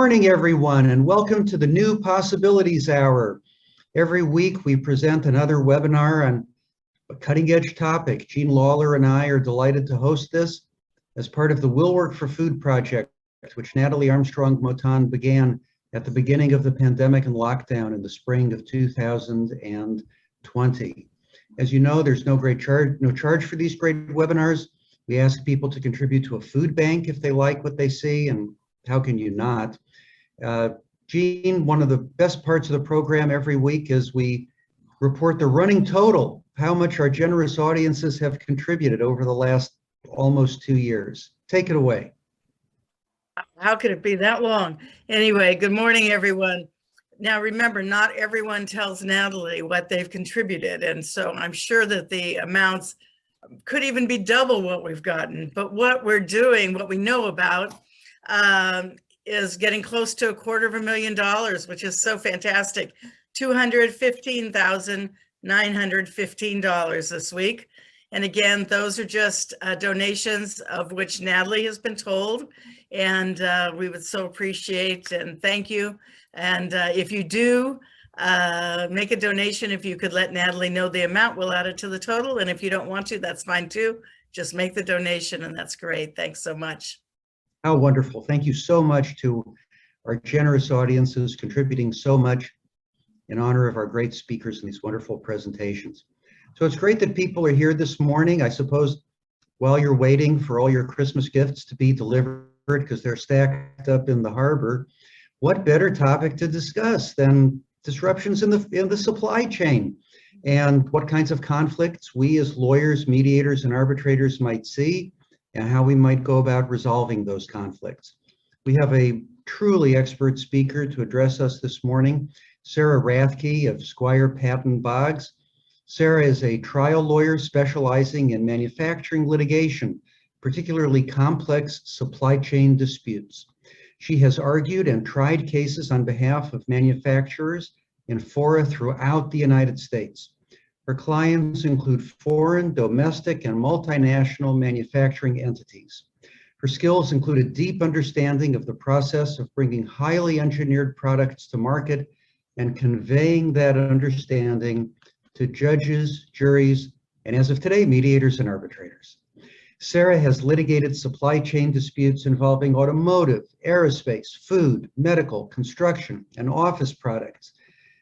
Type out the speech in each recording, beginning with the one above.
morning, everyone, and welcome to the New Possibilities Hour. Every week, we present another webinar on a cutting-edge topic. Jean Lawler and I are delighted to host this as part of the Will Work for Food project, which Natalie Armstrong-Motan began at the beginning of the pandemic and lockdown in the spring of 2020. As you know, there's no charge for these great webinars. We ask people to contribute to a food bank if they like what they see, and how can you not? Jean, one of the best parts of the program every week is we report the running total, how much our generous audiences have contributed over the last almost 2 years. Take it away. How could it be that long? Anyway, good morning, everyone. Now, remember, not everyone tells Natalie what they've contributed. And so I'm sure that the amounts could even be double what we've gotten. But what we're doing, what we know about, is getting close to $250,000, which is so fantastic. $215,915 this week. And again, those are just donations of which Natalie has been told. And we would so appreciate and thank you. And if you do make a donation, if you could let Natalie know the amount, we'll add it to the total. And if you don't want to, that's fine too. Just make the donation and that's great. Thanks so much. How wonderful. Thank you so much to our generous audiences contributing so much in honor of our great speakers in these wonderful presentations. So it's great that people are here this morning. I suppose while you're waiting for all your Christmas gifts to be delivered because they're stacked up in the harbor, what better topic to discuss than disruptions in the supply chain and what kinds of conflicts we as lawyers, mediators, and arbitrators might see and how we might go about resolving those conflicts. We have a truly expert speaker to address us this morning, Sarah Rathke of Squire Patton Boggs. Sarah is a trial lawyer specializing in manufacturing litigation, particularly complex supply chain disputes. She has argued and tried cases on behalf of manufacturers in fora throughout the United States. Her clients include foreign, domestic, and multinational manufacturing entities. Her skills include a deep understanding of the process of bringing highly engineered products to market and conveying that understanding to judges, juries, and as of today, mediators and arbitrators. Sarah has litigated supply chain disputes involving automotive, aerospace, food, medical, construction, and office products.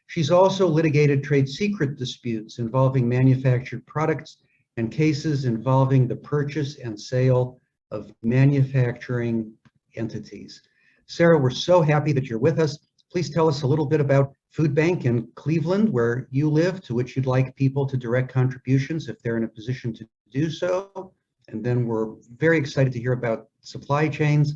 She's also litigated trade secret disputes involving manufactured products and cases involving the purchase and sale of manufacturing entities. Sarah, we're so happy that you're with us. Please tell us a little bit about Food Bank in Cleveland, where you live, to which you'd like people to direct contributions if they're in a position to do so. And then we're very excited to hear about supply chains.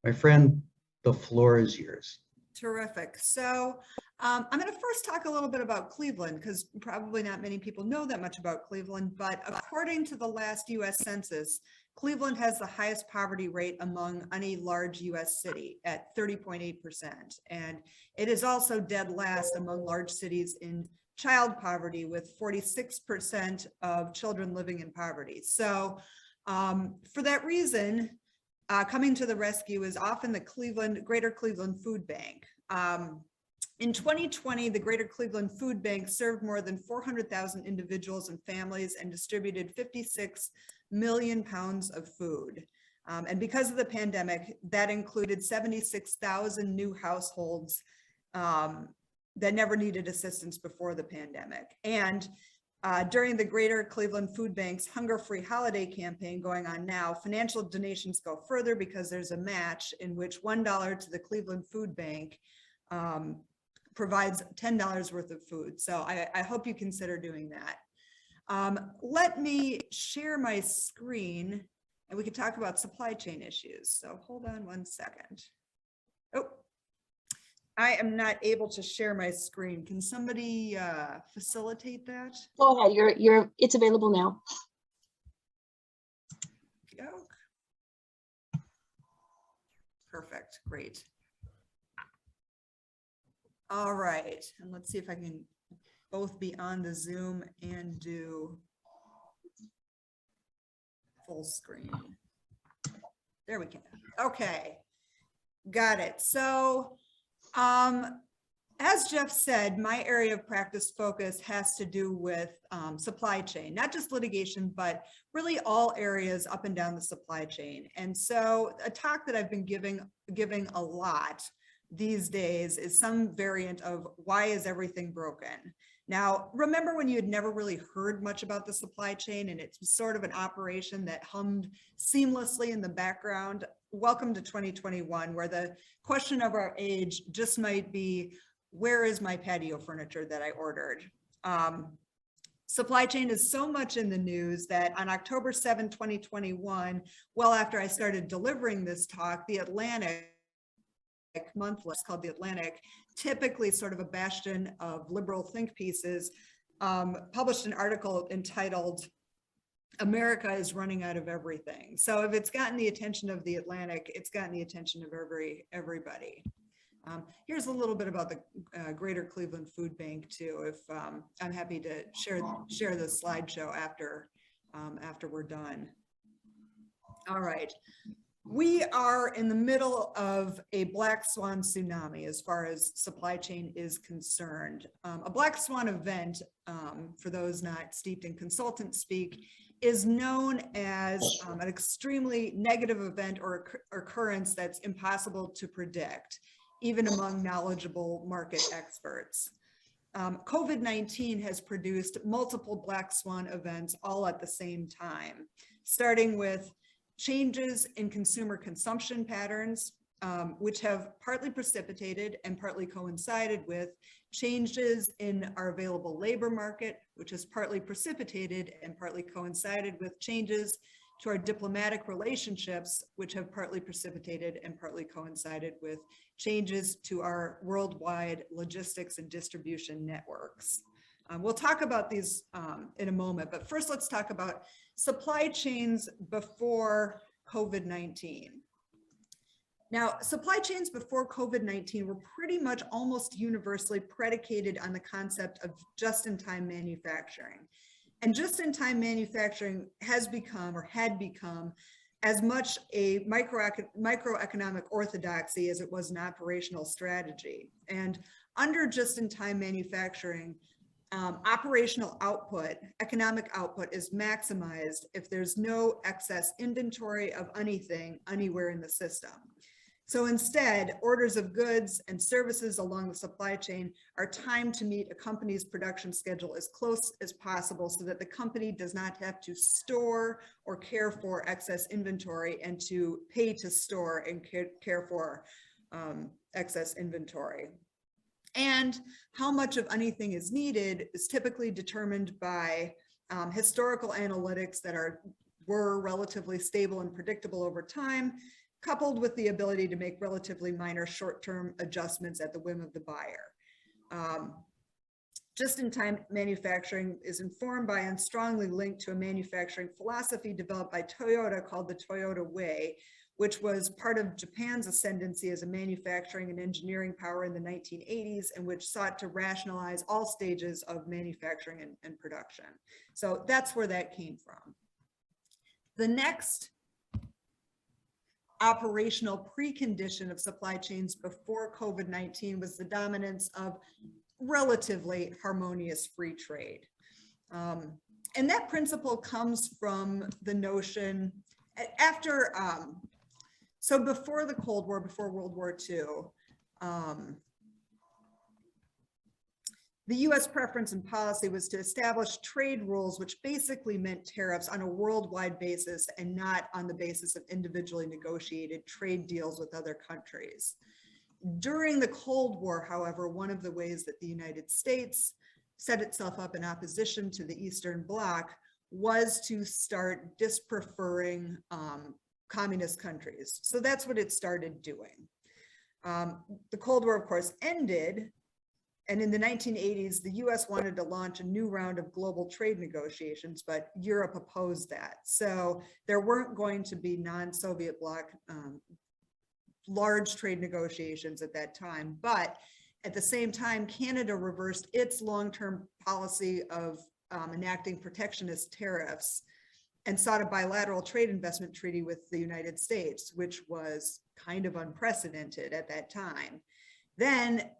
My friend, the floor is yours. Terrific. So I'm going to first talk a little bit about Cleveland, because probably not many people know that much about Cleveland, but according to the last US Census, Cleveland has the highest poverty rate among any large US city at 30.8%. And it is also dead last among large cities in child poverty, with 46% of children living in poverty. So for that reason, coming to the rescue is often the Greater Cleveland Food Bank. In 2020, the Greater Cleveland Food Bank served more than 400,000 individuals and families and distributed 56 million pounds of food. And because of the pandemic, that included 76,000 new households that never needed assistance before the pandemic. And during the Greater Cleveland Food Bank's Hunger Free Holiday campaign going on now, financial donations go further because there's a match in which $1 to the Cleveland Food Bank provides $10 worth of food. So I hope you consider doing that. Let me share my screen and we can talk about supply chain issues. So hold on one second. Oh, I am not able to share my screen. Can somebody facilitate that? Go ahead, it's available now. Perfect, great. All right, and let's see if I can both be on the Zoom and do full screen. There we go. Okay. Got it. So, as Jeff said, my area of practice focus has to do with supply chain, not just litigation, but really all areas up and down the supply chain. And so a talk that I've been giving a lot these days is some variant of why is everything broken? Now, remember when you had never really heard much about the supply chain and it's sort of an operation that hummed seamlessly in the background? Welcome to 2021, where the question of our age just might be, where is my patio furniture that I ordered? Supply chain is so much in the news that on October 7, 2021, well after I started delivering this talk, the Atlantic monthly, it's called The Atlantic, typically sort of a bastion of liberal think pieces, published an article entitled America is running out of everything. So if it's gotten the attention of The Atlantic, it's gotten the attention of everybody. Here's a little bit about the Greater Cleveland Food Bank too. If I'm happy to share the slideshow after we're done. All right. We are in the middle of a black swan tsunami as far as supply chain is concerned. A black swan event, for those not steeped in consultant speak, is known as an extremely negative event or occurrence that's impossible to predict, even among knowledgeable market experts. COVID-19 has produced multiple black swan events all at the same time, starting with changes in consumer consumption patterns, which have partly precipitated and partly coincided with changes in our available labor market, which has partly precipitated and partly coincided with changes to our diplomatic relationships, which have partly precipitated and partly coincided with changes to our worldwide logistics and distribution networks. We'll talk about these in a moment, but first let's talk about supply chains before COVID-19. Now, supply chains before COVID-19 were pretty much almost universally predicated on the concept of just-in-time manufacturing. And just-in-time manufacturing has become, or had become, as much a microeconomic orthodoxy as it was an operational strategy. And under just-in-time manufacturing, operational output, economic output is maximized if there's no excess inventory of anything anywhere in the system. So instead, orders of goods and services along the supply chain are timed to meet a company's production schedule as close as possible so that the company does not have to store or care for excess inventory and to pay to store and care for excess inventory. And how much of anything is needed is typically determined by historical analytics that were relatively stable and predictable over time, coupled with the ability to make relatively minor short-term adjustments at the whim of the buyer. Just-in-time manufacturing is informed by and strongly linked to a manufacturing philosophy developed by Toyota called the Toyota Way, which was part of Japan's ascendancy as a manufacturing and engineering power in the 1980s, and which sought to rationalize all stages of manufacturing and production. So that's where that came from. The next operational precondition of supply chains before COVID-19 was the dominance of relatively harmonious free trade. And that principle comes from the notion after, so before the Cold War, before World War II, the US preference and policy was to establish trade rules, which basically meant tariffs on a worldwide basis and not on the basis of individually negotiated trade deals with other countries. During the Cold War, however, one of the ways that the United States set itself up in opposition to the Eastern Bloc was to start dispreferring communist countries. So that's what it started doing. The Cold War, of course, ended. And in the 1980s, the US wanted to launch a new round of global trade negotiations, but Europe opposed that. So there weren't going to be non-Soviet bloc large trade negotiations at that time. But at the same time, Canada reversed its long-term policy of enacting protectionist tariffs and sought a bilateral trade investment treaty with the United States, which was kind of unprecedented at that time. Then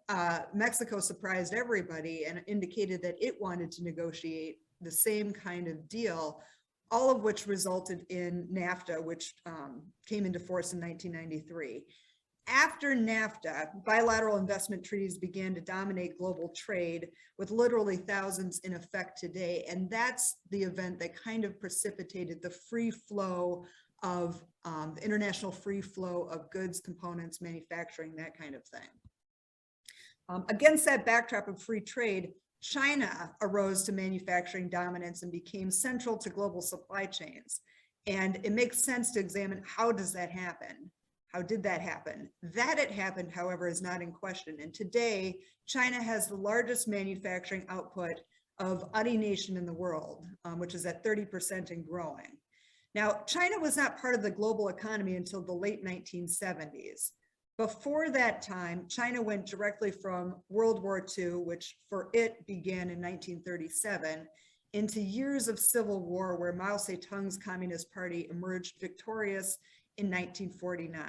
Mexico surprised everybody and indicated that it wanted to negotiate the same kind of deal, all of which resulted in NAFTA, which came into force in 1993. After NAFTA, bilateral investment treaties began to dominate global trade, with literally thousands in effect today. And that's the event that kind of precipitated the free flow of the international free flow of goods, components, manufacturing, that kind of thing. Against that backdrop of free trade, China arose to manufacturing dominance and became central to global supply chains. And it makes sense to examine, how does that happen? How did that happen? That it happened, however, is not in question. And today, China has the largest manufacturing output of any nation in the world, which is at 30% and growing. Now, China was not part of the global economy until the late 1970s. Before that time, China went directly from World War II, which for it began in 1937, into years of civil war where Mao Zedong's Communist Party emerged victorious in 1949.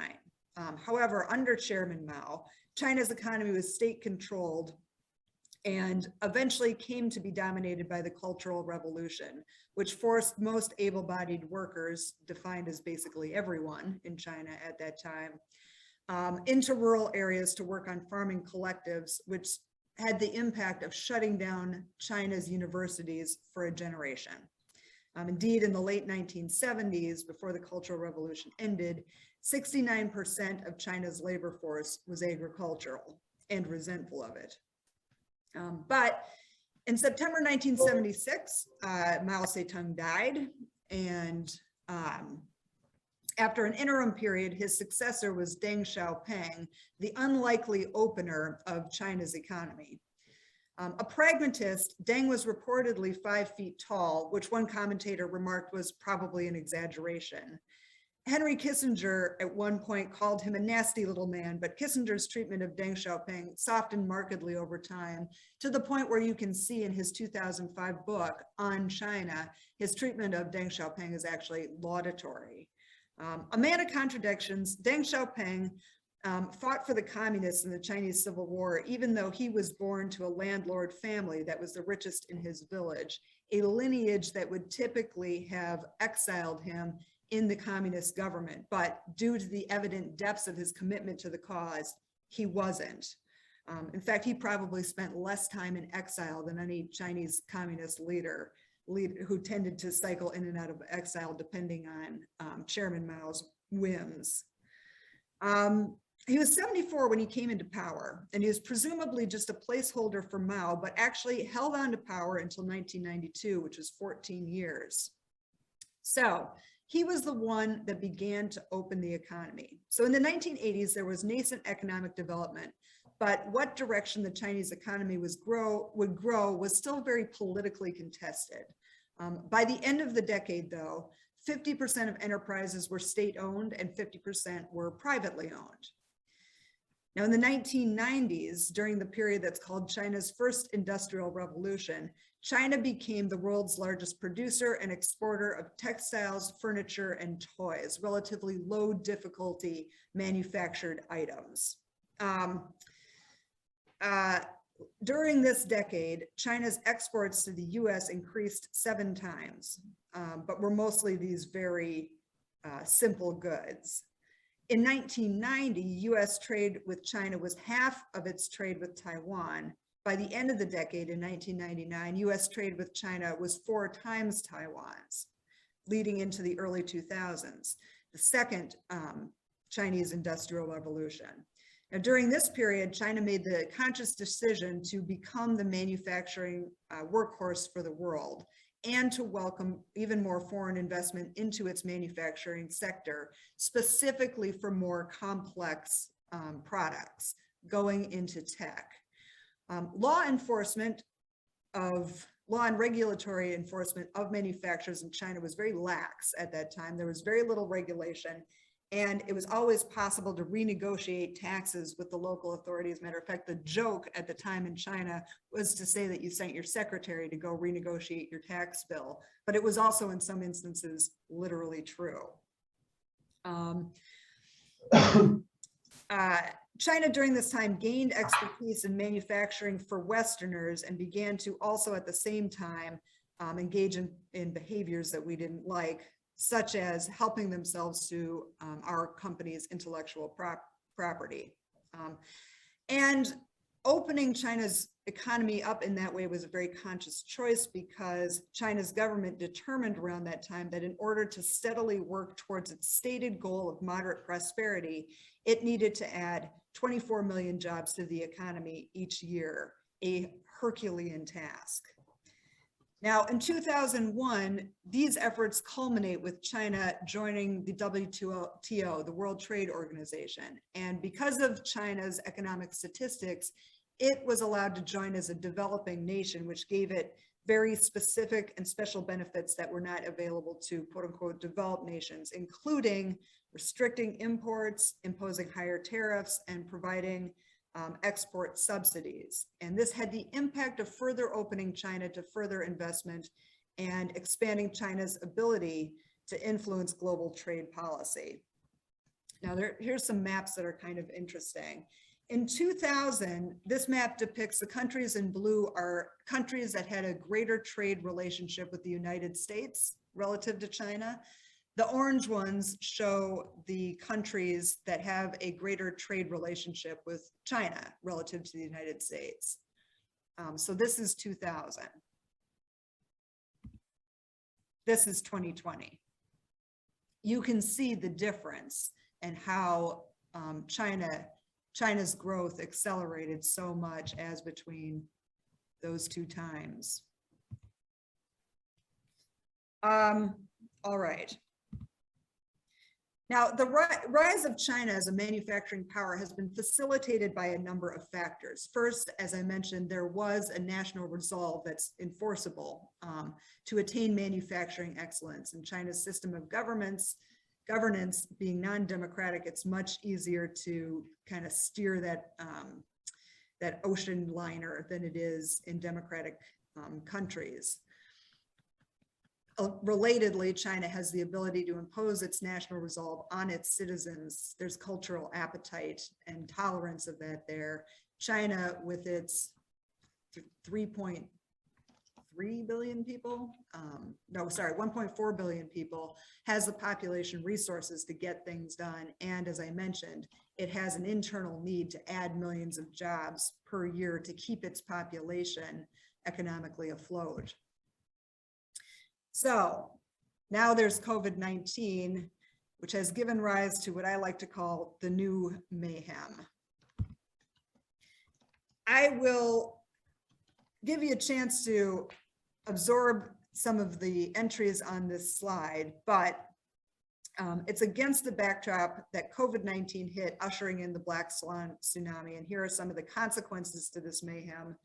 However, under Chairman Mao, China's economy was state-controlled and eventually came to be dominated by the Cultural Revolution, which forced most able-bodied workers, defined as basically everyone in China at that time, into rural areas to work on farming collectives, which had the impact of shutting down China's universities for a generation. Indeed, in the late 1970s, before the Cultural Revolution ended, 69% of China's labor force was agricultural and resentful of it. But in September 1976, Mao Zedong died, and after an interim period, his successor was Deng Xiaoping, the unlikely opener of China's economy. A pragmatist, Deng was reportedly 5 feet tall, which one commentator remarked was probably an exaggeration. Henry Kissinger at one point called him a nasty little man, but Kissinger's treatment of Deng Xiaoping softened markedly over time, to the point where you can see in his 2005 book on China, his treatment of Deng Xiaoping is actually laudatory. A man of contradictions, Deng Xiaoping fought for the communists in the Chinese Civil War, even though he was born to a landlord family that was the richest in his village, a lineage that would typically have exiled him in the communist government. But due to the evident depths of his commitment to the cause, he wasn't. In fact, he probably spent less time in exile than any Chinese communist leader who tended to cycle in and out of exile depending on Chairman Mao's whims. He was 74 when he came into power, and he was presumably just a placeholder for Mao, but actually held on to power until 1992, which was 14 years. So he was the one that began to open the economy. So in the 1980s, there was nascent economic development, but what direction the Chinese economy would grow was still very politically contested. By the end of the decade, though, 50% of enterprises were state-owned and 50% were privately owned. Now, in the 1990s, during the period that's called China's first industrial revolution, China became the world's largest producer and exporter of textiles, furniture, and toys, relatively low difficulty manufactured items. During this decade, China's exports to the US increased 7 times, but were mostly these very simple goods. In 1990, US trade with China was half of its trade with Taiwan. By the end of the decade in 1999, US trade with China was 4 times Taiwan's, leading into the early 2000s, the second Chinese industrial revolution. Now, during this period, China made the conscious decision to become the manufacturing workhorse for the world and to welcome even more foreign investment into its manufacturing sector, specifically for more complex products going into tech. Law and regulatory enforcement of manufacturers in China was very lax at that time. There was very little regulation, and it was always possible to renegotiate taxes with the local authorities. Matter of fact, the joke at the time in China was to say that you sent your secretary to go renegotiate your tax bill, but it was also in some instances literally true. China during this time gained expertise in manufacturing for Westerners and began to also at the same time engage in behaviors that we didn't like, such as helping themselves to our company's intellectual property. And opening China's economy up in that way was a very conscious choice, because China's government determined around that time that in order to steadily work towards its stated goal of moderate prosperity, it needed to add 24 million jobs to the economy each year, a Herculean task. Now, in 2001, these efforts culminate with China joining the WTO, the World Trade Organization. And because of China's economic statistics, it was allowed to join as a developing nation, which gave it very specific and special benefits that were not available to quote unquote developed nations, including restricting imports, imposing higher tariffs, and providing export subsidies. And this had the impact of further opening China to further investment and expanding China's ability to influence global trade policy. Now, here's some maps that are kind of interesting. In 2000, this map depicts the countries in blue are countries that had a greater trade relationship with the United States relative to China. The orange ones show the countries that have a greater trade relationship with China relative to the United States. So this is 2000. This is 2020. You can see the difference and how China's growth accelerated so much as between those two times. All right. Now, the rise of China as a manufacturing power has been facilitated by a number of factors. First, as I mentioned, there was a national resolve that's enforceable to attain manufacturing excellence. And China's system of governance being non-democratic, it's much easier to kind of steer that ocean liner than it is in democratic countries. Relatedly, China has the ability to impose its national resolve on its citizens. There's cultural appetite and tolerance of that there. China, with its 3.3 billion people, 1.4 billion people, has the population resources to get things done. And as I mentioned, it has an internal need to add millions of jobs per year to keep its population economically afloat. So now there's COVID-19, which has given rise to what I like to call the new mayhem. I will give you a chance to absorb some of the entries on this slide, but it's against the backdrop that COVID-19 hit, ushering in the Black Swan tsunami. And here are some of the consequences to this mayhem.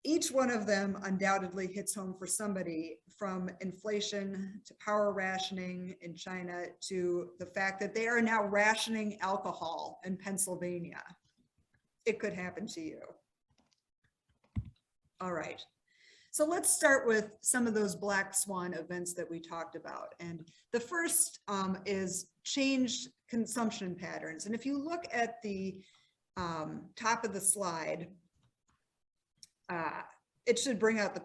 Each one of them undoubtedly hits home for somebody, from inflation to power rationing in China to the fact that they are now rationing alcohol in Pennsylvania. It could happen to you. All right. So let's start with some of those black swan events that we talked about. And the first is changed consumption patterns. And if you look at the top of the slide, it should bring out the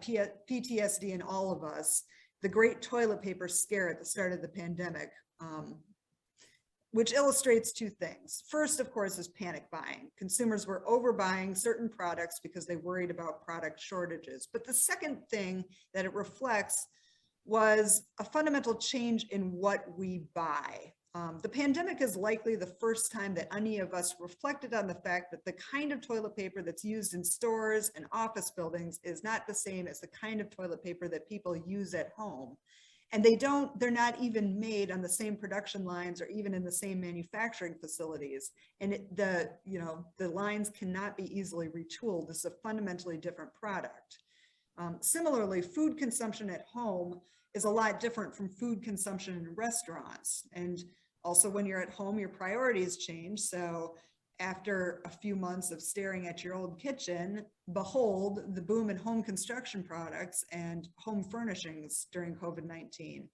PTSD in all of us, the great toilet paper scare at the start of the pandemic, which illustrates two things. First, of course, is panic buying. Consumers were overbuying certain products because they worried about product shortages. But the second thing that it reflects was a fundamental change in what we buy. The pandemic is likely the first time that any of us reflected on the fact that the kind of toilet paper that's used in stores and office buildings is not the same as the kind of toilet paper that people use at home. And they're not even made on the same production lines or even in the same manufacturing facilities. And the lines cannot be easily retooled. This is a fundamentally different product. Similarly, food consumption at home is a lot different from food consumption in restaurants. And also, when you're at home, your priorities change. So after a few months of staring at your old kitchen, behold the boom in home construction products and home furnishings during COVID-19.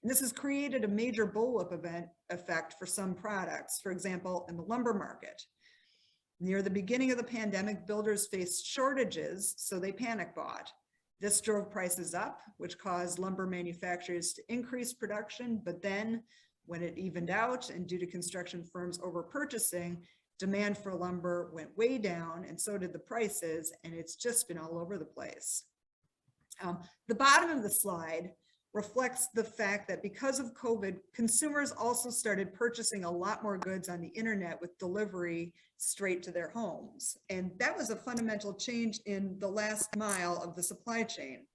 And this has created a major bullwhip event effect for some products, for example, in the lumber market. Near the beginning of the pandemic, builders faced shortages, so they panic bought. This drove prices up, which caused lumber manufacturers to increase production, but then when it evened out and due to construction firms over purchasing, demand for lumber went way down and so did the prices, and it's just been all over the place. The bottom of the slide reflects the fact that because of COVID, consumers also started purchasing a lot more goods on the internet with delivery straight to their homes. And that was a fundamental change in the last mile of the supply chain.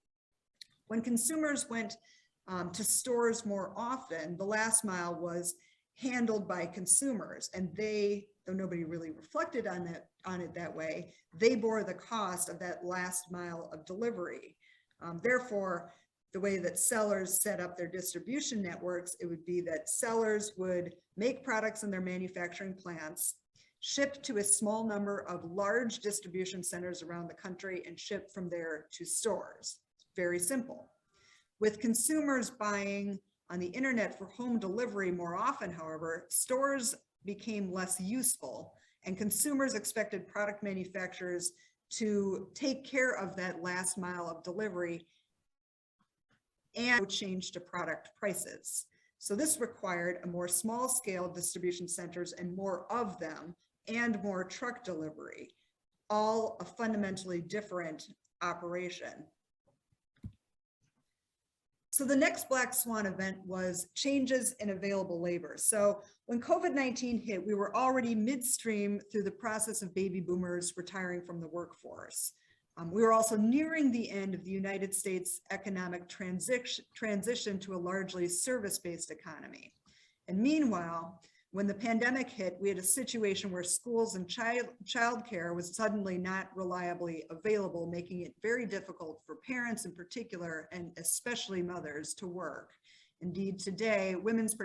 When consumers went to stores more often, the last mile was handled by consumers, and they, though nobody really reflected on it that way, they bore the cost of that last mile of delivery. Therefore, the way that sellers set up their distribution networks, it would be that sellers would make products in their manufacturing plants, ship to a small number of large distribution centers around the country, and ship from there to stores. It's very simple. With consumers buying on the internet for home delivery more often, however, stores became less useful, and consumers expected product manufacturers to take care of that last mile of delivery and change to product prices. So this required a more small scale distribution centers and more of them, and more truck delivery, all a fundamentally different operation. So the next black swan event was changes in available labor. So when COVID-19 hit, we were already midstream through the process of baby boomers retiring from the workforce. We were also nearing the end of the United States economic transition to a largely service-based economy. And meanwhile, when the pandemic hit, we had a situation where schools and childcare was suddenly not reliably available, making it very difficult for parents in particular, and especially mothers, to work. Indeed, today, women's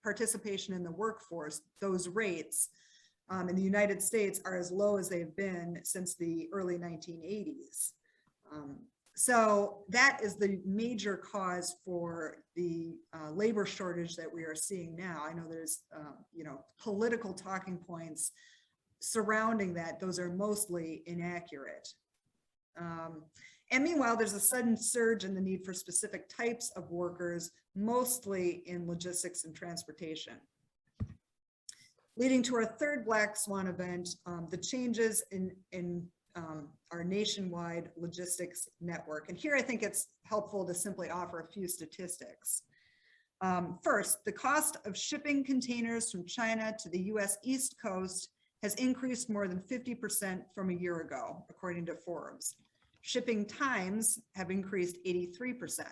participation in the workforce, those rates in the United States are as low as they've been since the early 1980s. So that is the major cause for the labor shortage that we are seeing now. I know there's, political talking points surrounding that. Those are mostly inaccurate. And meanwhile, there's a sudden surge in the need for specific types of workers, mostly in logistics and transportation. Leading to our third black swan event, the changes in our nationwide logistics network. And here I think it's helpful to simply offer a few statistics. First, the cost of shipping containers from China to the US East Coast has increased more than 50% from a year ago, according to Forbes. Shipping times have increased 83%.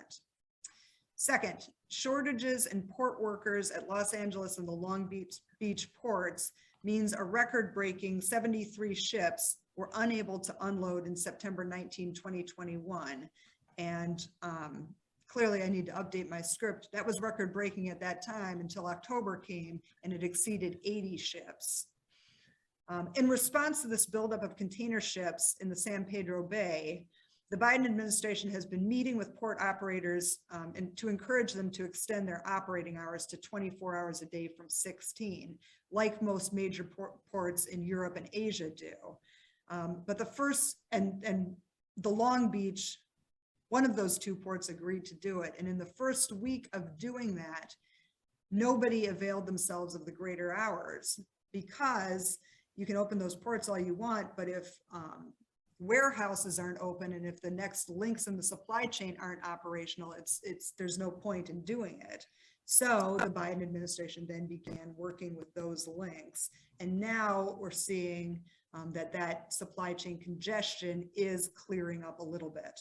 Second, shortages in port workers at Los Angeles and the Long Beach ports means a record-breaking 73 ships were unable to unload in September 19, 2021. And clearly I need to update my script. That was record-breaking at that time until October came, and it exceeded 80 ships. In response to this buildup of container ships in the San Pedro Bay, the Biden administration has been meeting with port operators and to encourage them to extend their operating hours to 24 hours a day from 16, like most major ports in Europe and Asia do. But the first, and the Long Beach, one of those two ports agreed to do it. And in the first week of doing that, nobody availed themselves of the greater hours, because you can open those ports all you want, but if warehouses aren't open and if the next links in the supply chain aren't operational, there's no point in doing it. So the Biden administration then began working with those links. And now we're seeing that supply chain congestion is clearing up a little bit.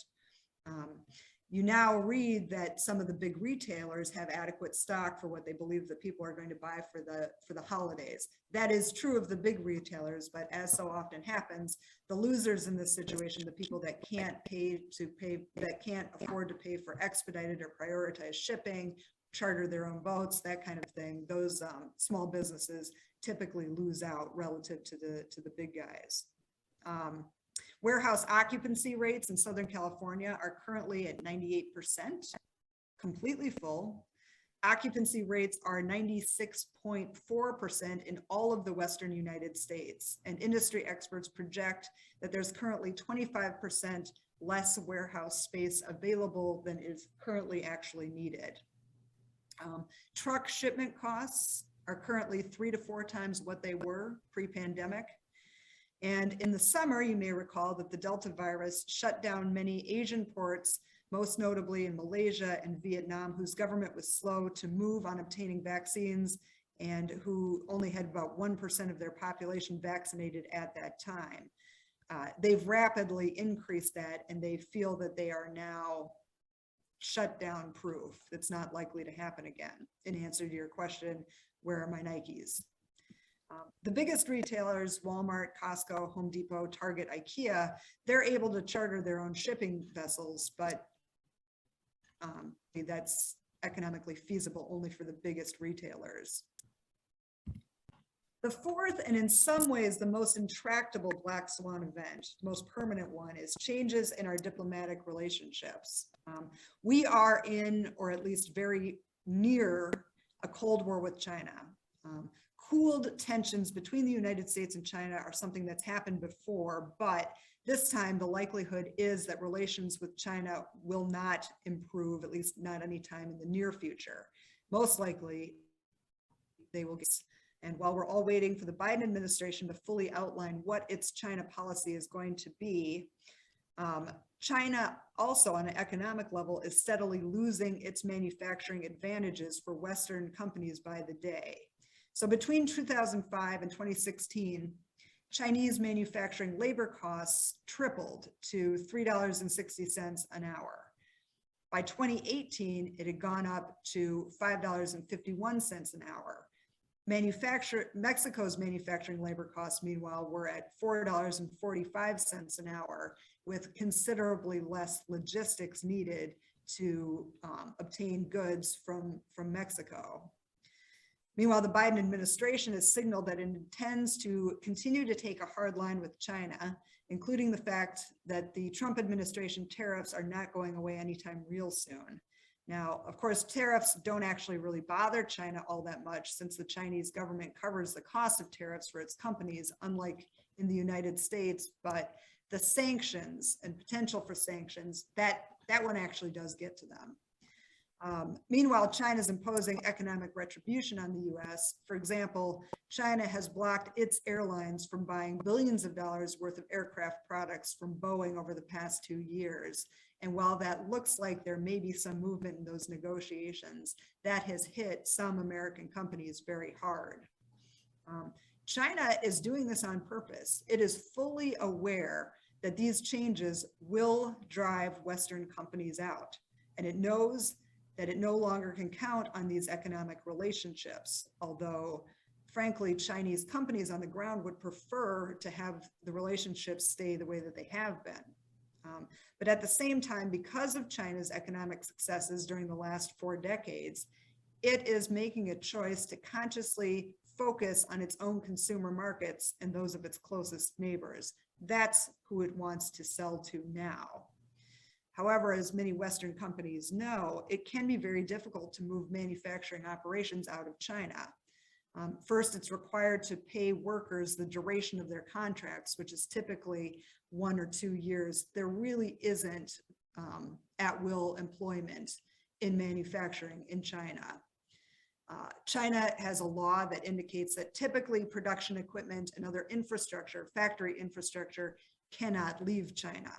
You now read that some of the big retailers have adequate stock for what they believe that people are going to buy for the holidays. That is true of the big retailers, but as so often happens, the losers in this situation, the people that can't afford to pay for expedited or prioritized shipping, charter their own boats, that kind of thing, those small businesses typically lose out relative to the big guys. Warehouse occupancy rates in Southern California are currently at 98%, completely full. Occupancy rates are 96.4% in all of the Western United States, and industry experts project that there's currently 25% less warehouse space available than is currently actually needed. Truck shipment costs are currently 3 to 4 times what they were pre-pandemic. And in the summer, you may recall that the Delta virus shut down many Asian ports, most notably in Malaysia and Vietnam, whose government was slow to move on obtaining vaccines and who only had about 1% of their population vaccinated at that time. They've rapidly increased that, and they feel that they are now shutdown proof. It's not likely to happen again. In answer to your question, where are my Nikes? The biggest retailers, Walmart, Costco, Home Depot, Target, IKEA, they're able to charter their own shipping vessels, but that's economically feasible only for the biggest retailers. The fourth, and in some ways the most intractable black swan event, the most permanent one, is changes in our diplomatic relationships. We are in, or at least very near, a Cold War with China. Cooled tensions between the United States and China are something that's happened before, but this time the likelihood is that relations with China will not improve, at least not anytime in the near future. Most likely they will get. And while we're all waiting for the Biden administration to fully outline what its China policy is going to be, China also on an economic level is steadily losing its manufacturing advantages for Western companies by the day. So between 2005 and 2016, Chinese manufacturing labor costs tripled to $3.60 an hour. By 2018, it had gone up to $5.51 an hour. Mexico's manufacturing labor costs, meanwhile, were at $4.45 an hour, with considerably less logistics needed to obtain goods from Mexico. Meanwhile, the Biden administration has signaled that it intends to continue to take a hard line with China, including the fact that the Trump administration tariffs are not going away anytime real soon. Now, of course, tariffs don't actually really bother China all that much, since the Chinese government covers the cost of tariffs for its companies, unlike in the United States. But the sanctions and potential for sanctions, that one actually does get to them. Meanwhile, China is imposing economic retribution on the US. For example, China has blocked its airlines from buying billions of dollars worth of aircraft products from Boeing over the past 2 years. And while that looks like there may be some movement in those negotiations, that has hit some American companies very hard. China is doing this on purpose. It is fully aware that these changes will drive Western companies out, and it knows that it no longer can count on these economic relationships, although frankly, Chinese companies on the ground would prefer to have the relationships stay the way that they have been. But at the same time, because of China's economic successes during the last 4 decades, it is making a choice to consciously focus on its own consumer markets and those of its closest neighbors. That's who it wants to sell to now. However, as many Western companies know, it can be very difficult to move manufacturing operations out of China. First, it's required to pay workers the duration of their contracts, which is typically 1 or 2 years. There really isn't at-will employment in manufacturing in China. China has a law that indicates that typically production equipment and other infrastructure, factory infrastructure, cannot leave China.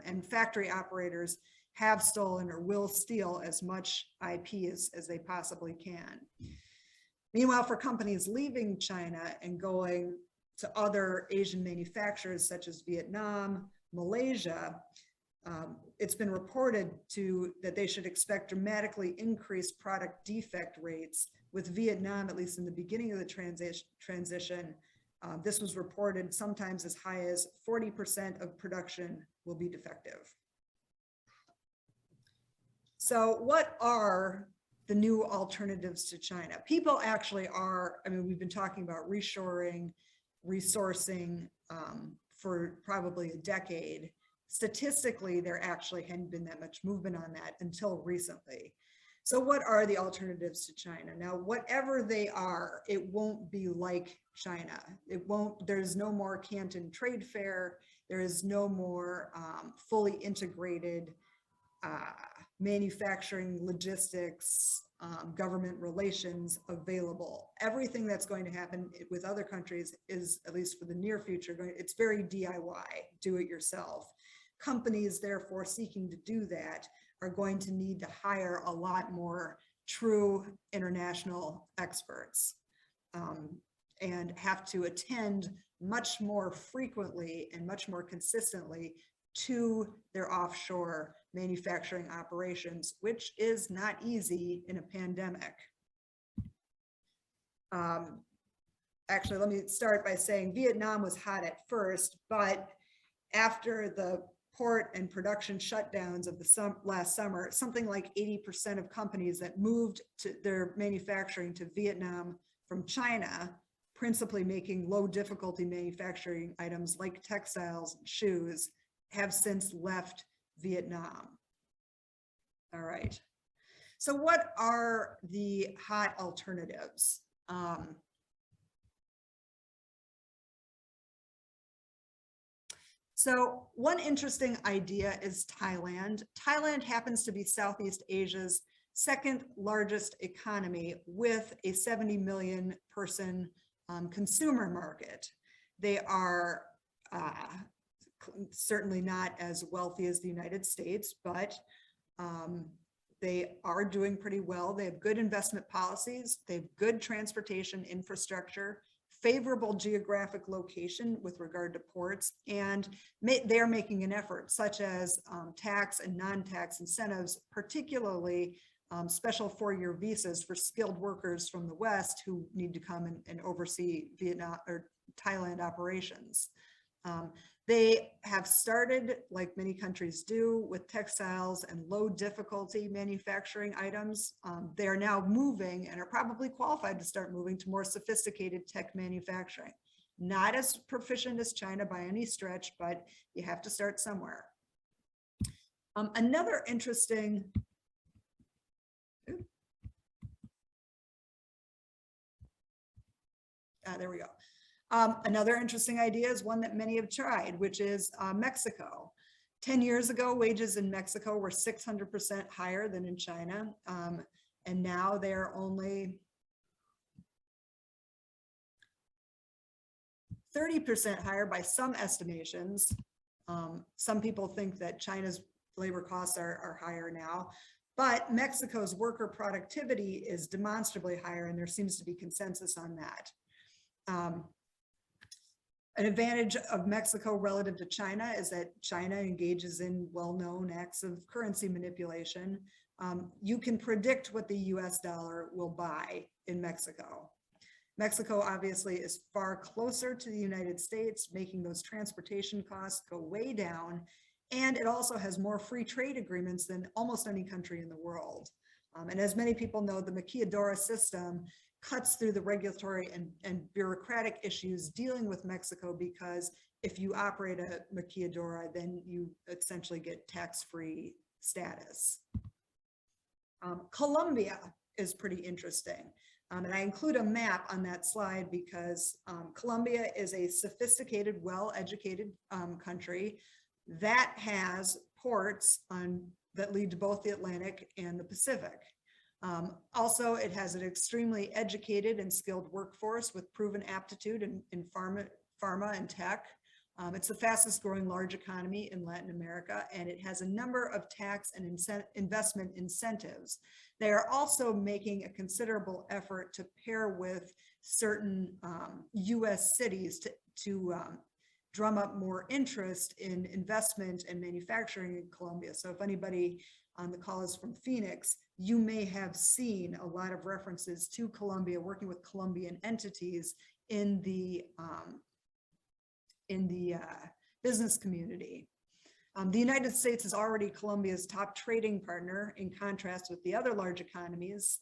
And factory operators have stolen or will steal as much IP as they possibly can. Meanwhile, for companies leaving China and going to other Asian manufacturers such as Vietnam, Malaysia, it's been reported that they should expect dramatically increased product defect rates, with Vietnam, at least in the beginning of the transition, this was reported sometimes as high as 40% of production will be defective. So what are the new alternatives to China? People actually are, I mean, we've been talking about reshoring, resourcing for probably a decade. Statistically, there actually hadn't been that much movement on that until recently. So what are the alternatives to China? Now, whatever they are, it won't be like China. There's no more Canton Trade Fair. There is no more fully integrated manufacturing, logistics, government relations available. Everything that's going to happen with other countries is, at least for the near future, it's very DIY, do it yourself. Companies, therefore, seeking to do that are going to need to hire a lot more true international experts and have to attend much more frequently and much more consistently to their offshore manufacturing operations, which is not easy in a pandemic. Actually, let me start by saying Vietnam was hot at first, but after the port and production shutdowns of the last summer, something like 80% of companies that moved to their manufacturing to Vietnam from China, principally making low difficulty manufacturing items like textiles and shoes, have since left Vietnam. All right. So what are the hot alternatives? So one interesting idea is Thailand. Thailand happens to be Southeast Asia's second largest economy with a 70 million person consumer market. They are certainly not as wealthy as the United States, but they are doing pretty well. They have good investment policies. They have good transportation infrastructure, favorable geographic location with regard to ports, and they're making an effort, such as tax and non-tax incentives, particularly special 4-year visas for skilled workers from the West who need to come and oversee Vietnam or Thailand operations. They have started, like many countries do, with textiles and low difficulty manufacturing items. They are now moving and are probably qualified to start moving to more sophisticated tech manufacturing. Not as proficient as China by any stretch, but you have to start somewhere. Another interesting, there we go. Another interesting idea is one that many have tried, which is Mexico. 10 years ago, wages in Mexico were 600% higher than in China. And now they're only 30% higher by some estimations. Some people think that China's labor costs are higher now, but Mexico's worker productivity is demonstrably higher, and there seems to be consensus on that. An advantage of Mexico relative to China is that China engages in well-known acts of currency manipulation. You can predict what the US dollar will buy in Mexico. Mexico obviously is far closer to the United States, making those transportation costs go way down. And it also has more free trade agreements than almost any country in the world. And as many people know, the maquiladora system cuts through the regulatory and bureaucratic issues dealing with Mexico, because if you operate a maquiladora, then you essentially get tax-free status. Colombia is pretty interesting. And I include a map on that slide because Colombia is a sophisticated, well-educated country that has ports that lead to both the Atlantic and the Pacific. Also, it has an extremely educated and skilled workforce with proven aptitude in pharma and tech. It's the fastest growing large economy in Latin America, and it has a number of tax and investment incentives. They are also making a considerable effort to pair with certain US cities to drum up more interest in investment and manufacturing in Colombia. So if anybody on the call is from Phoenix, you may have seen a lot of references to Colombia, working with Colombian entities in the business community. The United States is already Colombia's top trading partner, in contrast with the other large economies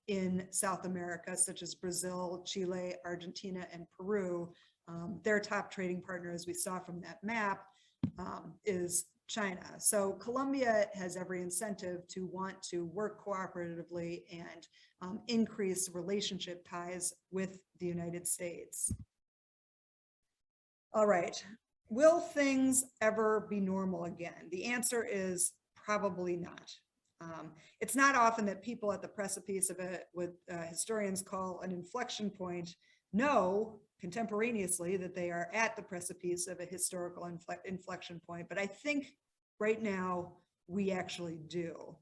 in South America, such as Brazil, Chile, Argentina, and Peru. Their top trading partner, as we saw from that map, is China. So Colombia has every incentive to want to work cooperatively and increase relationship ties with the United States. All right, will things ever be normal again? The answer is probably not. It's not often that people at the precipice of what historians call an inflection point know contemporaneously that they are at the precipice of a historical inflection point, but I think right now we actually do.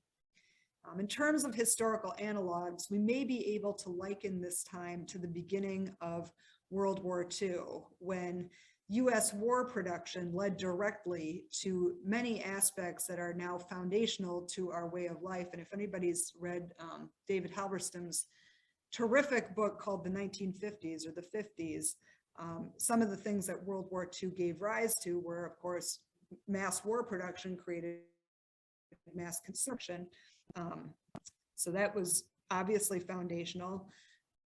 In terms of historical analogs, we may be able to liken this time to the beginning of World War II, when US war production led directly to many aspects that are now foundational to our way of life. And if anybody's read David Halberstam's terrific book called The 1950s or the 50s, some of the things that World War II gave rise to were, of course, mass war production created mass consumption. So that was obviously foundational.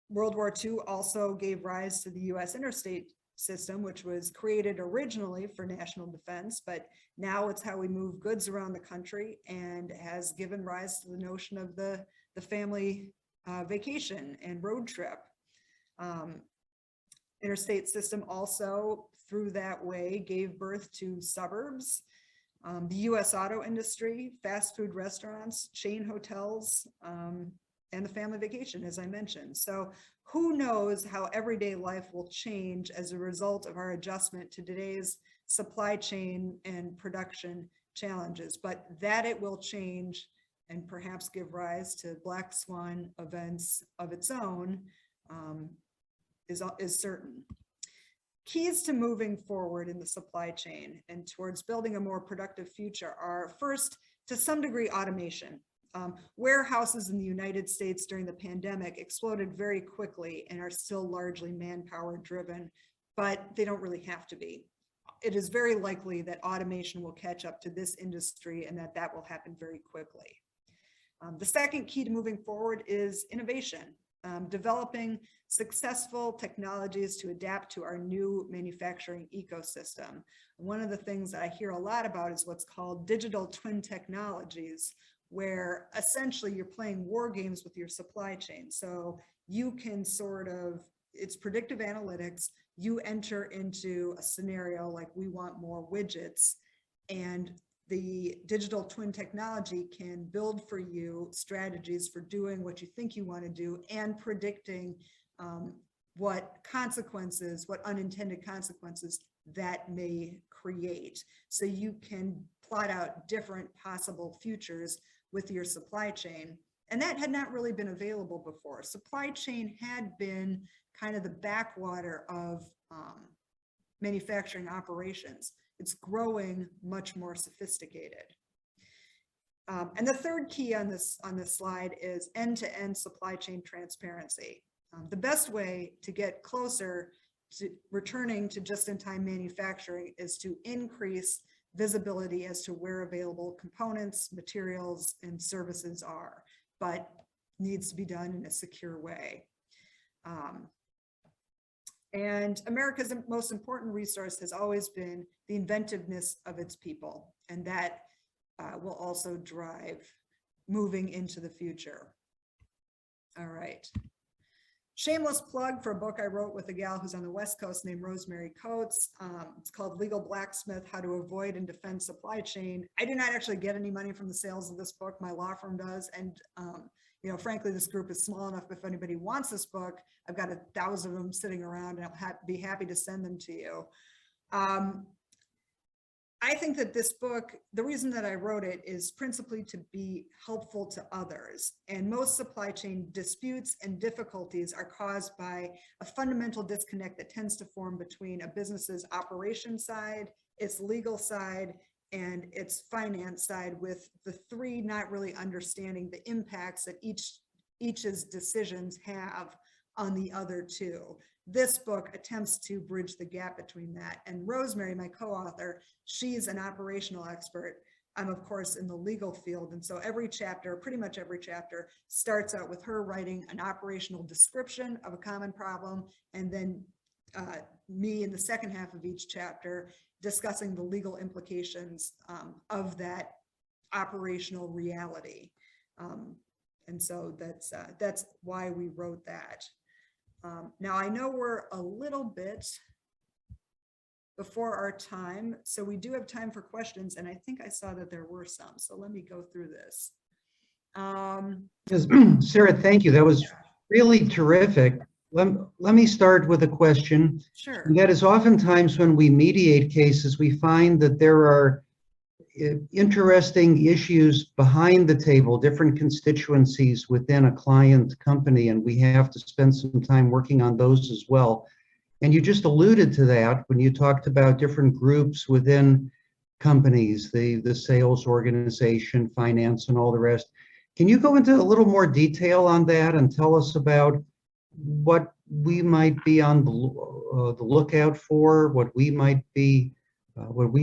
World War II also gave rise to the US interstate system, which was created originally for national defense, but now it's how we move goods around the country and has given rise to the notion of the family vacation and road trip. Interstate system also, through that way, gave birth to suburbs, the US auto industry, fast food restaurants, chain hotels, and the family vacation, as I mentioned. So who knows how everyday life will change as a result of our adjustment to today's supply chain and production challenges, but that it will change and perhaps give rise to black swan events of its own is certain. Keys to moving forward in the supply chain and towards building a more productive future are, first, to some degree, automation. Warehouses in the United States during the pandemic exploded very quickly and are still largely manpower driven, but they don't really have to be. It is very likely that automation will catch up to this industry and that will happen very quickly. The second key to moving forward is innovation, developing successful technologies to adapt to our new manufacturing ecosystem. One of the things that I hear a lot about is what's called digital twin technologies, where essentially you're playing war games with your supply chain. So you can it's predictive analytics, you enter into a scenario like we want more widgets, and the digital twin technology can build for you strategies for doing what you think you want to do and predicting what unintended consequences that may create. So you can plot out different possible futures with your supply chain. And that had not really been available before. Supply chain had been kind of the backwater of manufacturing operations. It's growing much more sophisticated. And the third key on this slide is end-to-end supply chain transparency. The best way to get closer to returning to just-in-time manufacturing is to increase visibility as to where available components, materials, and services are, but needs to be done in a secure way. And America's most important resource has always been the inventiveness of its people, and that will also drive moving into the future. All right. Shameless plug for a book I wrote with a gal who's on the West Coast named Rosemary Coates. It's called Legal Blacksmith, How to Avoid and Defend Supply Chain. I did not actually get any money from the sales of this book. My law firm does. And frankly, this group is small enough. If anybody wants this book, I've got 1,000 of them sitting around and I'll be happy to send them to you. I think that this book, the reason that I wrote it is principally to be helpful to others. And most supply chain disputes and difficulties are caused by a fundamental disconnect that tends to form between a business's operation side, its legal side, and its finance side, with the three not really understanding the impacts that each's decisions have on the other two. This book attempts to bridge the gap between that. And Rosemary, my co-author, she's an operational expert. I'm, of course, in the legal field. And so every chapter, pretty much every chapter, starts out with her writing an operational description of a common problem. And then me in the second half of each chapter discussing the legal implications of that operational reality. And so that's why we wrote that. Now I know we're a little bit before our time, so we do have time for questions, and I think I saw that there were some, so let me go through this. Yes, Sarah, thank you. That was really terrific. Let me start with a question. Sure. And that is, oftentimes when we mediate cases, we find that there are interesting issues behind the table, different constituencies within a client company, and we have to spend some time working on those as well. And you just alluded to that when you talked about different groups within companies, the sales organization, finance, and all the rest. Can you go into a little more detail on that and tell us about what we might be on the lookout for, what we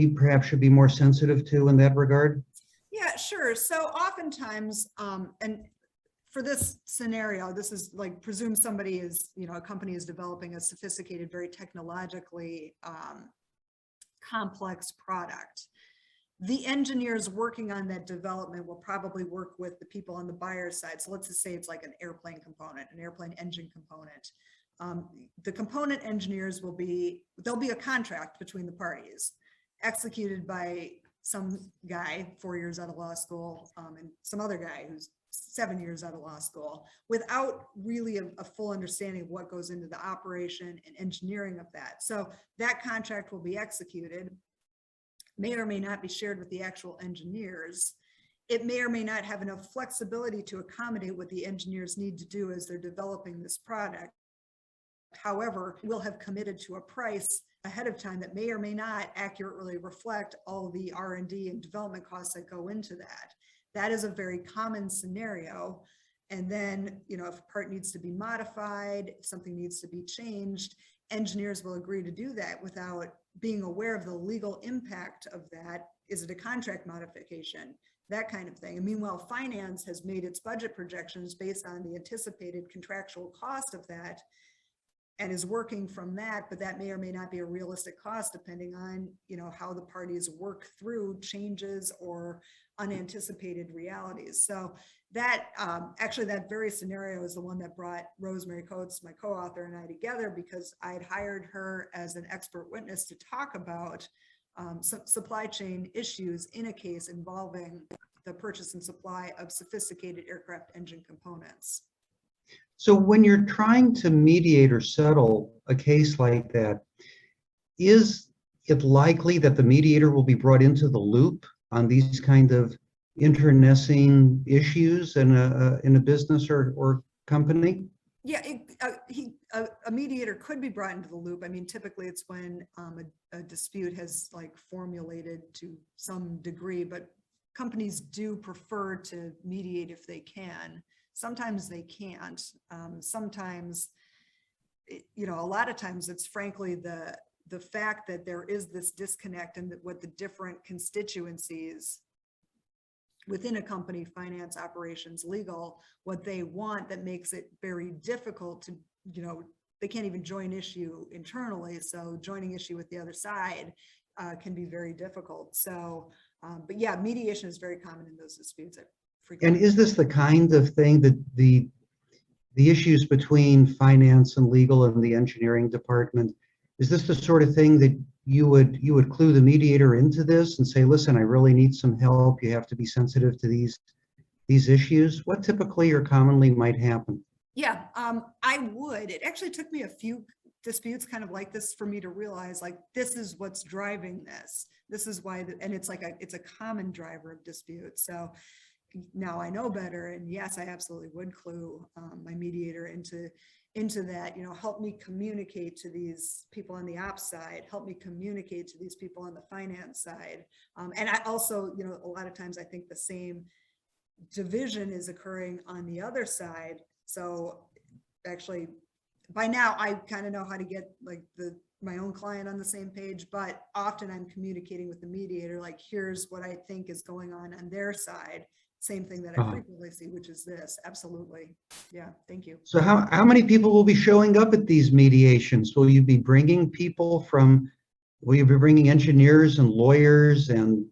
perhaps should be more sensitive to in that regard? Yeah, sure. So oftentimes, and for this scenario, this is like, presume somebody is, a company is developing a sophisticated, very technologically complex product. The engineers working on that development will probably work with the people on the buyer side. So let's just say it's like an airplane component, an airplane engine component. The component engineers there'll be a contract between the parties executed by some guy 4 years out of law school and some other guy who's 7 years out of law school, without really a full understanding of what goes into the operation and engineering of that. So that contract will be executed, may or may not be shared with the actual engineers. It may or may not have enough flexibility to accommodate what the engineers need to do as they're developing this product. However, we'll have committed to a price ahead of time that may or may not accurately reflect all the R&D and development costs that go into that. That is a very common scenario. And then, if a part needs to be modified, if something needs to be changed, engineers will agree to do that without being aware of the legal impact of that. Is it a contract modification? That kind of thing. And meanwhile, finance has made its budget projections based on the anticipated contractual cost of that and is working from that, but that may or may not be a realistic cost depending on, how the parties work through changes or unanticipated realities. So that actually that very scenario is the one that brought Rosemary Coates, my co-author, and I together, because I had hired her as an expert witness to talk about supply chain issues in a case involving the purchase and supply of sophisticated aircraft engine components. So when you're trying to mediate or settle a case like that, is it likely that the mediator will be brought into the loop on these kind of internecine issues in a business or company? Yeah, a mediator could be brought into the loop. I mean, typically it's when a dispute has formulated to some degree, but companies do prefer to mediate if they can. Sometimes they can't. Sometimes, a lot of times it's frankly the fact that there is this disconnect and that what the different constituencies within a company, finance, operations, legal, what they want, that makes it very difficult to, they can't even join issue internally. So joining issue with the other side can be very difficult. So, but yeah, mediation is very common in those disputes. And is this the kind of thing that the issues between finance and legal and the engineering department, is this the sort of thing that you would clue the mediator into this and say, listen, I really need some help. You have to be sensitive to these issues? What typically or commonly might happen? Yeah, I would. It actually took me a few disputes kind of like this for me to realize, this is what's driving this. This is why, and it's a common driver of disputes. So now I know better, and yes, I absolutely would clue my mediator into that, help me communicate to these people on the ops side, help me communicate to these people on the finance side. And I also, a lot of times I think the same division is occurring on the other side. So actually by now I kind of know how to get my own client on the same page, but often I'm communicating with the mediator, here's what I think is going on their side. Same thing that I frequently see, which is this. Absolutely. Yeah. Thank you. So how many people will be showing up at these mediations? Will you be bringing people from will you be bringing engineers and lawyers and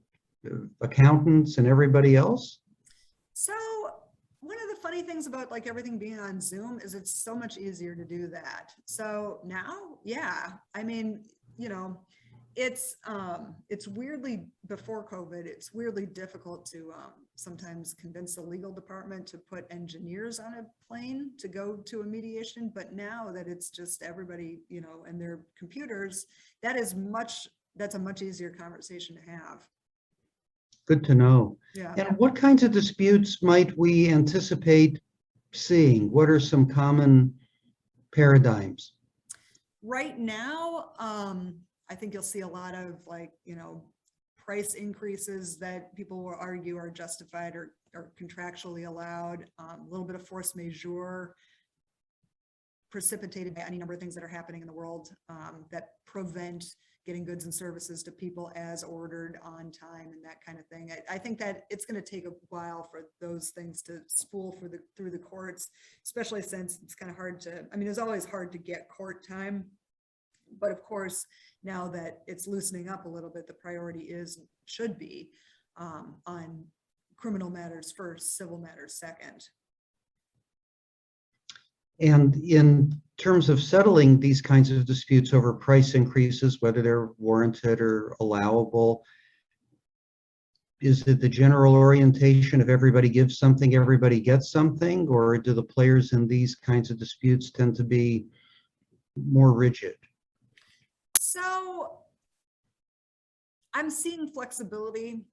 accountants and everybody else? So one of the funny things about like everything being on Zoom is it's so much easier to do that. So now, yeah, I mean, you know, it's weirdly, before COVID, it's weirdly difficult to sometimes convince the legal department to put engineers on a plane to go to a mediation. But now that it's just everybody, you know, and their computers, that's a much easier conversation to have. Good to know. Yeah. And what kinds of disputes might we anticipate seeing? What are some common paradigms? Right now, I think you'll see a lot of like, you know, price increases that people will argue are justified or contractually allowed, a little bit of force majeure precipitated by any number of things that are happening in the world that prevent getting goods and services to people as ordered on time and that kind of thing. I think that it's going to take a while for those things to spool through the courts, especially since it's kind of hard to, I mean, it's always hard to get court time. But of course, now that it's loosening up a little bit, the priority should be on criminal matters first, civil matters second. And in terms of settling these kinds of disputes over price increases, whether they're warranted or allowable, is it the general orientation of everybody gives something, everybody gets something, or do the players in these kinds of disputes tend to be more rigid? So I'm seeing flexibility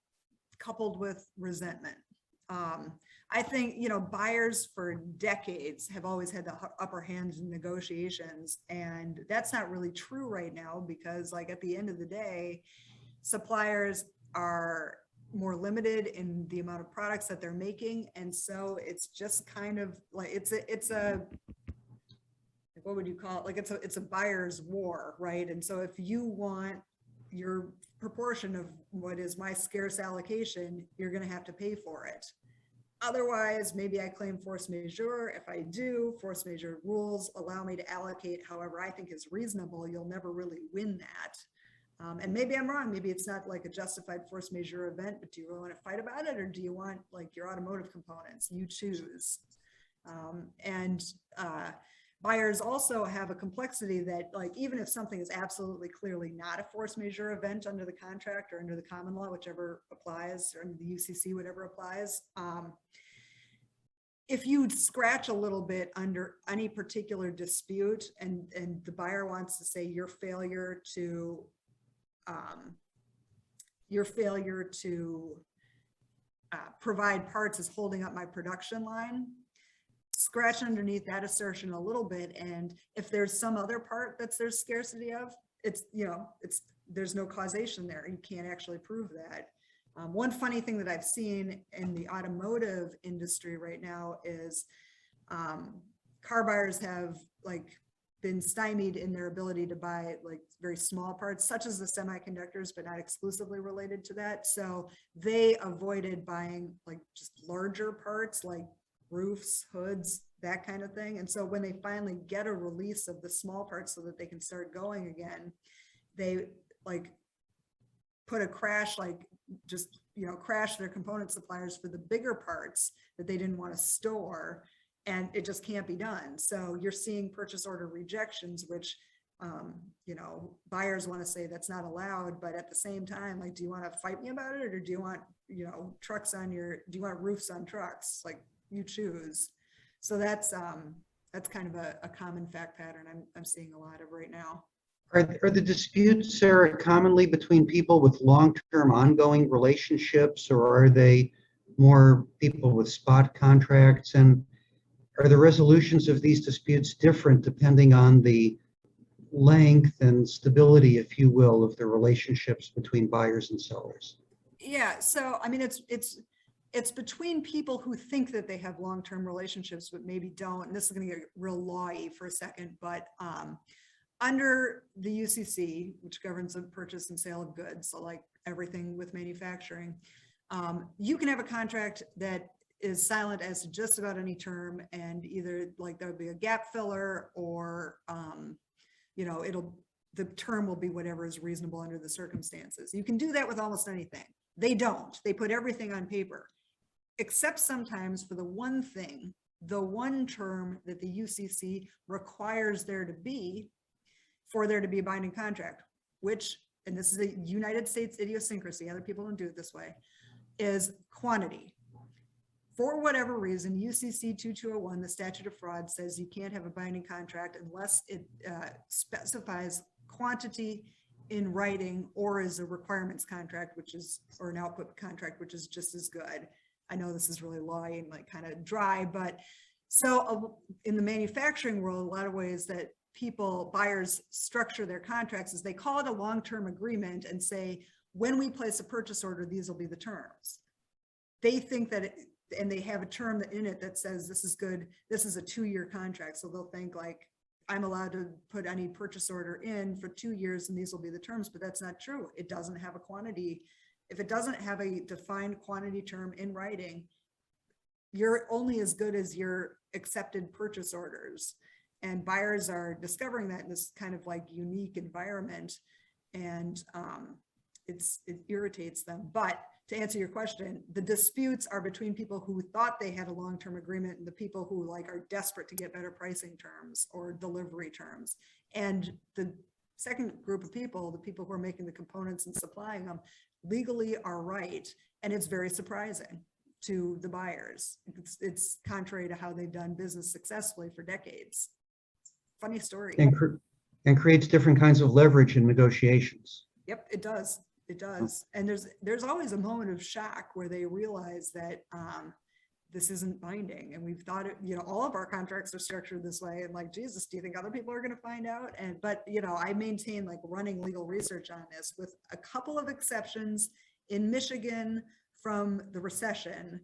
coupled with resentment. I think, you know, buyers for decades have always had the upper hand in negotiations, and that's not really true right now because, like, at the end of the day, suppliers are more limited in the amount of products that they're making, and so it's just kind of like it's a what would you call it? Like it's a buyer's war, right? And so if you want your proportion of what is my scarce allocation, you're going to have to pay for it. Otherwise, maybe I claim force majeure. If I do, force majeure rules allow me to allocate however I think is reasonable. You'll never really win that. And maybe I'm wrong. Maybe it's not like a justified force majeure event, but do you really want to fight about it? Or do you want like your automotive components? You choose. Buyers also have a complexity that, like, even if something is absolutely clearly not a force majeure event under the contract or under the common law, whichever applies, or under the UCC, whatever applies, if you scratch a little bit under any particular dispute and the buyer wants to say your failure to provide parts is holding up my production line, scratch underneath that assertion a little bit, and if there's some other part there's scarcity of, there's no causation there. You can't actually prove that. One funny thing that I've seen in the automotive industry right now is car buyers have been stymied in their ability to buy very small parts, such as the semiconductors, but not exclusively related to that. So they avoided buying just larger parts like roofs, hoods, that kind of thing. And so when they finally get a release of the small parts so that they can start going again, they put a crash, crash their component suppliers for the bigger parts that they didn't want to store, and it just can't be done. So you're seeing purchase order rejections, which buyers want to say that's not allowed, but at the same time, do you want to fight me about it, or do you want do you want roofs on trucks? You choose. So that's kind of a common fact pattern I'm seeing a lot of right now. Are the disputes, Sarah, commonly between people with long-term ongoing relationships, or are they more people with spot contracts? And are the resolutions of these disputes different depending on the length and stability, if you will, of the relationships between buyers and sellers? Yeah, so I mean, it's between people who think that they have long-term relationships but maybe don't. And this is going to get real lawy for a second, but under the UCC, which governs the purchase and sale of goods, so everything with manufacturing, you can have a contract that is silent as to just about any term, and either there would be a gap filler, or the term will be whatever is reasonable under the circumstances. You can do that with almost anything. They don't. They put everything on paper, except sometimes for the one thing, the one term that the UCC requires there to be for there to be a binding contract, which, and this is a United States idiosyncrasy, other people don't do it this way, is quantity. For whatever reason, UCC 2201, the statute of fraud, says you can't have a binding contract unless it specifies quantity in writing or is a requirements contract, which is, or an output contract, which is just as good. I know this is really lawy and like kind of dry, but so in the manufacturing world, a lot of ways that buyers structure their contracts is they call it a long-term agreement and say, when we place a purchase order, these will be the terms. They think that and they have a term in it that says this is good, this is a 2-year contract. So they'll think like, I'm allowed to put any purchase order in for 2 years and these will be the terms, but that's not true. It doesn't have a quantity. If it doesn't have a defined quantity term in writing, you're only as good as your accepted purchase orders. And buyers are discovering that in this kind of like unique environment, and it irritates them. But to answer your question, the disputes are between people who thought they had a long-term agreement and the people who like are desperate to get better pricing terms or delivery terms. And the second group of people, the people who are making the components and supplying them, legally are right. And it's very surprising to the buyers. It's contrary to how they've done business successfully for decades. Funny story. And creates different kinds of leverage in negotiations. Yep, it does. It does. And there's always a moment of shock where they realize that this isn't binding. And we've thought it, you know, all of our contracts are structured this way. And like, Jesus, do you think other people are going to find out? But you know, I maintain like running legal research on this with a couple of exceptions in Michigan from the recession,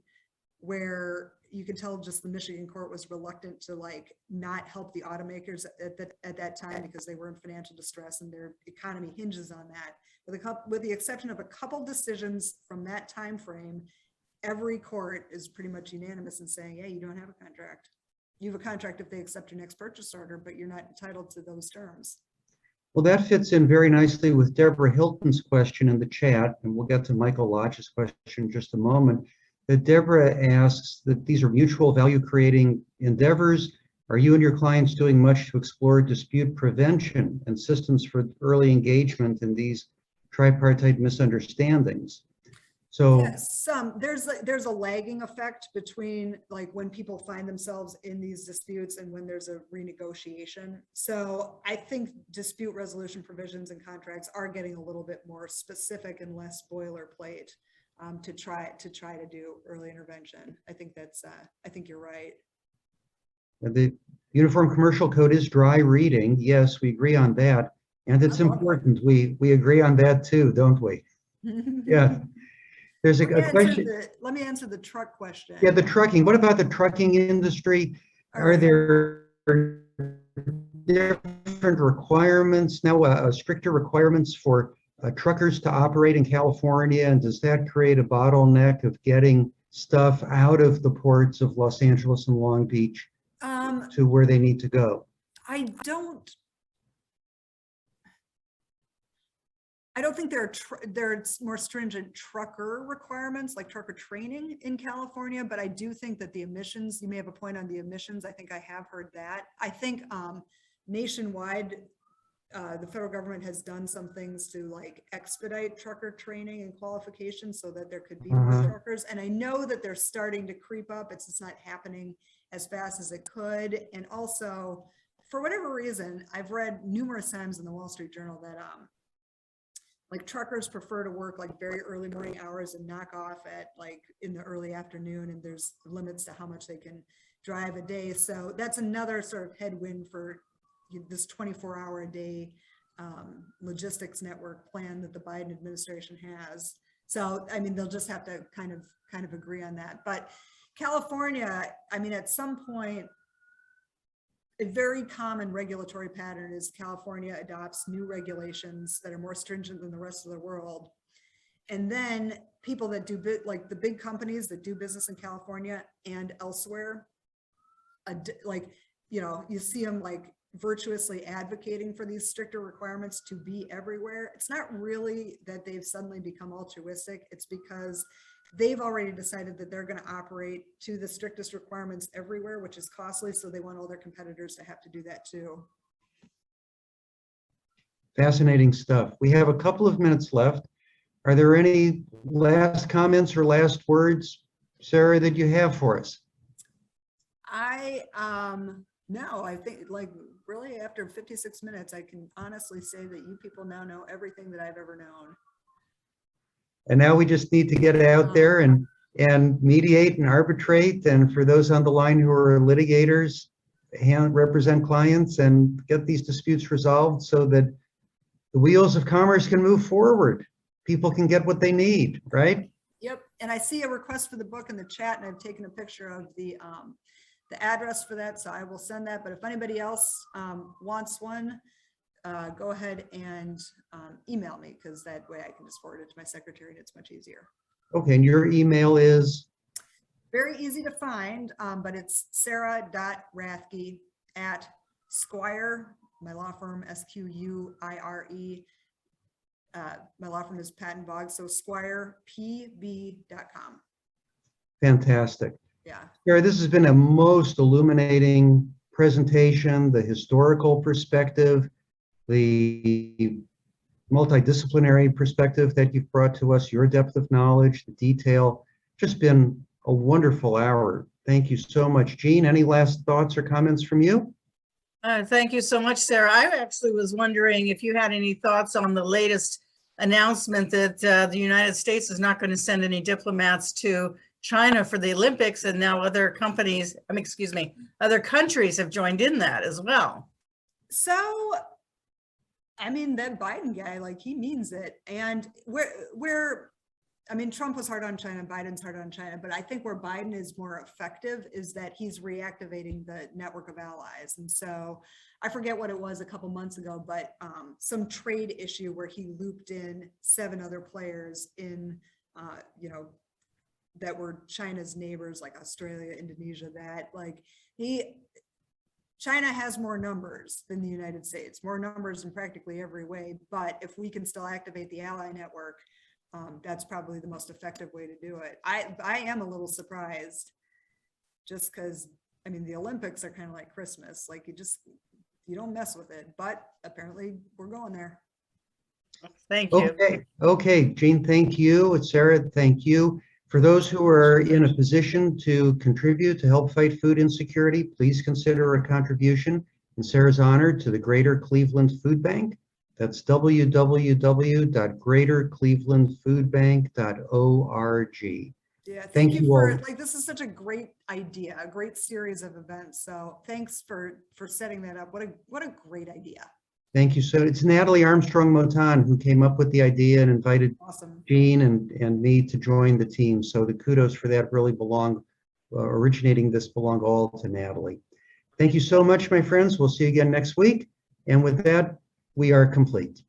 where you can tell just the Michigan court was reluctant to like not help the automakers at that time because they were in financial distress and their economy hinges on that. With the exception of a couple decisions from that time frame, every court is pretty much unanimous in saying, yeah, you don't have a contract. You have a contract if they accept your next purchase order, but you're not entitled to those terms. Well, that fits in very nicely with Deborah Hilton's question in the chat, and we'll get to Michael Lodge's question in just a moment. That Deborah asks that these are mutual value creating endeavors. Are you and your clients doing much to explore dispute prevention and systems for early engagement in these tripartite misunderstandings? So yes, there's a lagging effect between like when people find themselves in these disputes and when there's a renegotiation. So I think dispute resolution provisions and contracts are getting a little bit more specific and less boilerplate to try to do early intervention. I think that's I think you're right. the Uniform Commercial Code is dry reading. Yes, we agree on that. And it's important. We agree on that too, don't we? Yeah. There's a question. Let me answer the truck question. Yeah, the trucking. What about the trucking industry? Are there different requirements now, stricter requirements for truckers to operate in California? And does that create a bottleneck of getting stuff out of the ports of Los Angeles and Long Beach to where they need to go? I don't think there are more stringent trucker requirements like trucker training in California, but I do think that the emissions, you may have a point on the emissions. I think I have heard that. I think nationwide, the federal government has done some things to like expedite trucker training and qualifications so that there could be more truckers. And I know that they're starting to creep up. It's just not happening as fast as it could. And also, for whatever reason, I've read numerous times in the Wall Street Journal that like truckers prefer to work like very early morning hours and knock off at like in the early afternoon, and there's limits to how much they can drive a day. So that's another sort of headwind for this 24-hour-a-day logistics network plan that the Biden administration has. So I mean, they'll just have to kind of agree on that. But California, I mean, at some point, a very common regulatory pattern is California adopts new regulations that are more stringent than the rest of the world. And then people that do like the big companies that do business in California and elsewhere, like, you know, you see them like virtuously advocating for these stricter requirements to be everywhere. It's not really that they've suddenly become altruistic. It's because they've already decided that they're going to operate to the strictest requirements everywhere, which is costly. So they want all their competitors to have to do that too. Fascinating stuff. We have a couple of minutes left. Are there any last comments or last words, Sarah, that you have for us? No, I think like really after 56 minutes, I can honestly say that you people now know everything that I've ever known. And now we just need to get out there and mediate and arbitrate. And for those on the line who are litigators, represent clients and get these disputes resolved so that the wheels of commerce can move forward. People can get what they need, right? Yep. And I see a request for the book in the chat, and I've taken a picture of the address for that, so I will send that. But if anybody else wants one, go ahead and email me, because that way I can just forward it to my secretary and it's much easier. Okay, and your email is? Very easy to find, but it's sarah.rathke@Squire, my law firm, SQUIRE. My law firm is Patton Boggs, so squirepb.com. Fantastic. Yeah. Sarah, this has been a most illuminating presentation, the historical perspective, the multidisciplinary perspective that you've brought to us, your depth of knowledge, the detail. Just been a wonderful hour. Thank you so much. Jean, any last thoughts or comments from you? Thank you so much, Sarah. I actually was wondering if you had any thoughts on the latest announcement that the United States is not going to send any diplomats to China for the Olympics, and now other companies, other countries have joined in that as well. So, I mean, that Biden guy, like, he means it. And Trump was hard on China, Biden's hard on China, but I think where Biden is more effective is that he's reactivating the network of allies. And so I forget what it was a couple months ago, but some trade issue where he looped in 7 other players in, that were China's neighbors, like Australia, Indonesia, China has more numbers than the United States, more numbers in practically every way. But if we can still activate the ally network, that's probably the most effective way to do it. I am a little surprised, just because, the Olympics are kind of like Christmas. Like, you don't mess with it, but apparently we're going there. Thank you. Okay, Jean, thank you. Sarah, thank you. For those who are in a position to contribute to help fight food insecurity, please consider a contribution in Sarah's honor to the Greater Cleveland Food Bank. That's www.greaterclevelandfoodbank.org. Yeah, thank you for all. this is such a great idea, a great series of events. So thanks for setting that up. What a great idea. Thank you. So it's Natalie Armstrong-Motan who came up with the idea and invited Jean and me to join the team. So the kudos for that really originating this belong all to Natalie. Thank you so much, my friends. We'll see you again next week. And with that, we are complete.